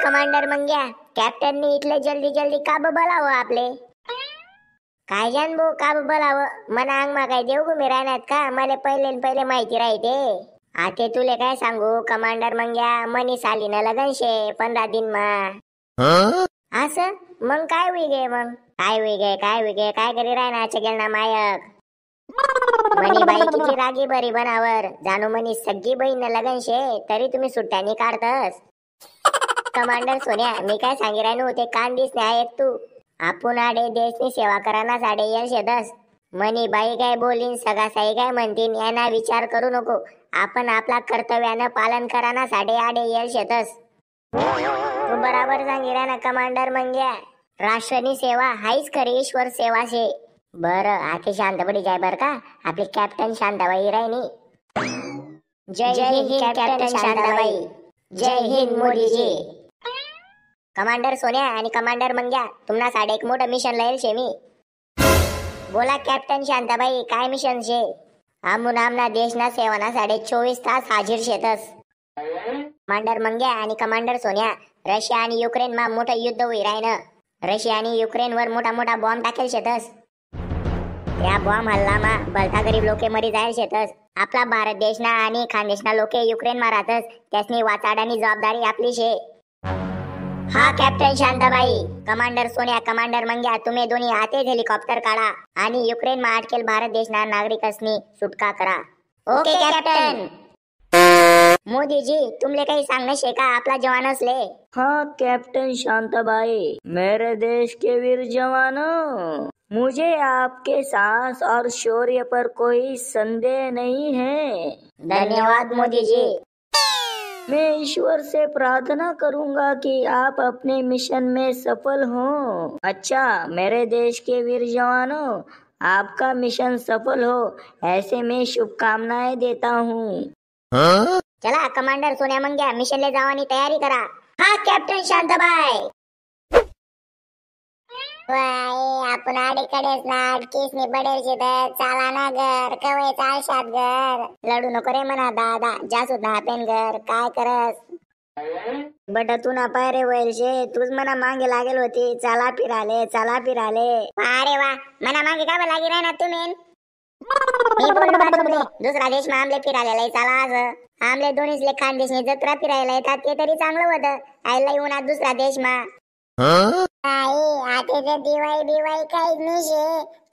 Commander मंग्या, कॅप्टननी इथले जल्दी जल्दी का बोलावं आपले? काय जाण भाऊ का बोलावं? मना अंगमा काय देऊ गुमी राहण्यात का? मला पहिले माहिती राहते. आते तुले काय सांगू कमांडर मंग्या, मनी सालीनं लगन शे 15 दिन मा. असं मग काय होई गे? मग काय होई गे? काय करी राहण्याचे गेल ना मायक? मनी बाई किती रागी बरी बनावर जाणू मनी सगळी बहीण लगन शे तरी तुम्ही सुट्ट्यानी काढतस. कमांडर सोन्या, मी काय सांगी राहिनो ते कान दिस नाही ऐक तू. आपण आडे देशनी सेवा कराना साडे येल शेदस. मनी बाई काय बोलीन सगासाई काय म्हणतीन यांना विचार करू नको. आपण आपला कर्तव्यानं पालन कराना साडे आडे येल शेतस. तू बराबर सांगी ना कमांडर मंग्या, राष्ट्रनी सेवा हाईच खरी ईश्वर सेवा शे. बर आके शांत पडी जाय बर का. आपली कॅप्टन शांताबाई राहिनी. जय हिंद कॅप्टन शांताबाई. जय हिंद मोदीजी. कमांडर सोन्या आणि कमांडर मंग्या, तुम्हाला साडे एक मोठं मिशन लाईल शे मी. बोला कॅप्टन शांताबाई, काय मिशन शे? आमून आमना देशना सेवाना साडे 24 तास हाजीर शेतस. कमांडर मंग्या आणि कमांडर सोन्या, रशिया आणि युक्रेन मा मोठं युद्ध होई राहिन. रशिया आणि युक्रेन वर मोठा मोठा बॉम्ब टाकेल शेतस. या बॉम्ब हल्ला मा भलता गरीब लोके मरी जायल शेतस. आपला भारत देशना आणि खानदेशना लोके युक्रेन मा राहतस. त्यासनी वाचाडानी जबाबदारी आपली शे. हा कॅप्टन शांताबाई. कमांडर सोन्या, कमांडर मंग्या, तुम्ही दोन्ही आतेच हेलिकॉप्टर काढा आणि युक्रेन मा अटकेल भारत देशना नागरिकसनी सुटका करा. Okay captain. मोदीजी, तुमले काही सांगणे शे का आपला जवान असले? हाँ कैप्टन शांताबाई, मेरे देश के वीर जवानों, मुझे आपके साहस और शौर्य पर कोई संदेह नहीं है. धन्यवाद मोदीजी. मैं ईश्वर से प्रार्थना करूंगा कि आप अपने मिशन में सफल हों. अच्छा मेरे देश के वीर जवानों, आपका मिशन सफल हो ऐसे मैं शुभकामनाएं देता हूँ. चला कमांडर सोन्या मंग्या, मिशन ले जावानी तयारी करा. हा कॅप्टन शांताबाई. वाय आपण आडीकडेच ना अडकीसनी बडेल शे तर चाला ना घर कवय चालशात घर. लढू नको रे म्हणा दादा, जासू ना पेन घर काय करस. बट तू ना पायरे वैल शे, तूच मना मागे लागेल होती. चला फिराले. अरे वा, मना मागे का लागी राहणार तुम्ही? मी बोललो का तुमले दुसरा देश मा आमले फिरायला चला असं? आमले दोन्हीसले खानदेशनी जत्रा फिरायला येतात ते तरी चांगलं होतं. आयला येऊन आज दुसरा देश मा. आते ते दिवाळी काही निशे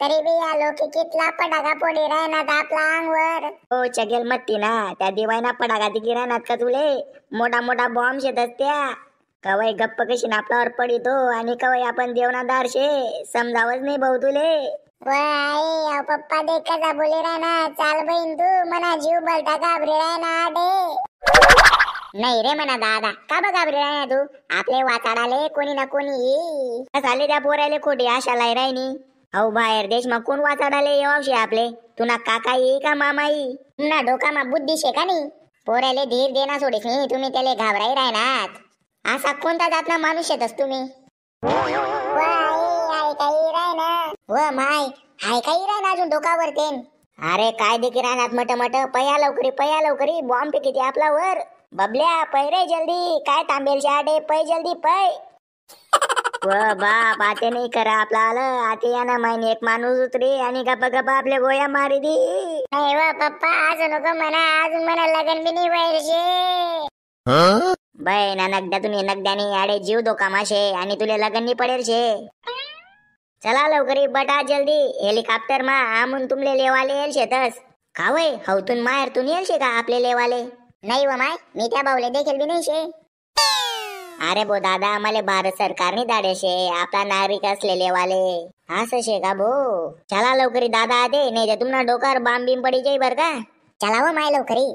तरी बी या लोक कितला पटाका फोडी राहणार आपला अंगवर. हो चगेल मत्ती ना, त्या दिवाळीना पटाका दिगी राहणार का तुले? मोठा मोठा बॉम्ब शेतात त्या. कवय गप्प कशी आपल्यावर पडितो आणि कवय आपण देवनादार शे, समजावच नाही भाऊ तुले. वाय पप्पा देख कसा बोले राहना. चाल बहीण तू मना जीव बलता घाबरे राहना आडे. नाही रे म्हणा दादा, का बघ घाबरे राहना तू? आपले वाचाडाले कोणी ना कोणी झाले त्या पोराले खोटी आशा लाई राहिनी. अहो बाहेर देश मा कोण वाचाडाले येवावशे आपले? तुना काका येई का मामा येई? तुमना डोका मा बुद्धी शे का नाही? पोराले धीर देना सोडीस नाही, तुम्ही त्याले घाबराई राहनात. असा कोणता जातना माणूस येतस तुम्ही? व माय हाय काही राहना अजून डोकावर तेन. अरे काय देखी राहनात मट पया लवकरी बॉम्ब फेकीते आपला वर. बबल्या पै रे जल्दी, काय तांबेल आडे पै जल्दी पै. व बाप आते नाही करा आपला आलं. आते या ना माहिनी एक माणूस उतरी आणि गप्पा आपल्या गोया मारी दी. नाही व पप्पा आज नको म्हणा, अजून म्हणा लगन बी नाही व्हायचे. बाय ना नगद्यानी आडे जीव धोका माशे आणि तुले लगन नाही पडेल शे. चला लवकरी बटा जल्दी. हेलिकॉप्टर मा आमून तुमले लेवाले येल शेतस. का वय हवतून माहेरतून येल शे का आपले लेवाले? नाही व माय, मी त्या बावले देखील बी नाही शे. अरे बो दादा, आम्हाला भारत सरकारने दाडे शे आपला नागरिक असले लेवाले. असं शे का भो? चला लवकरी दादा आते, नाही तर तुम्हाला डोकार बाम बीम पडी जाई बर का. चला व माय लवकरी.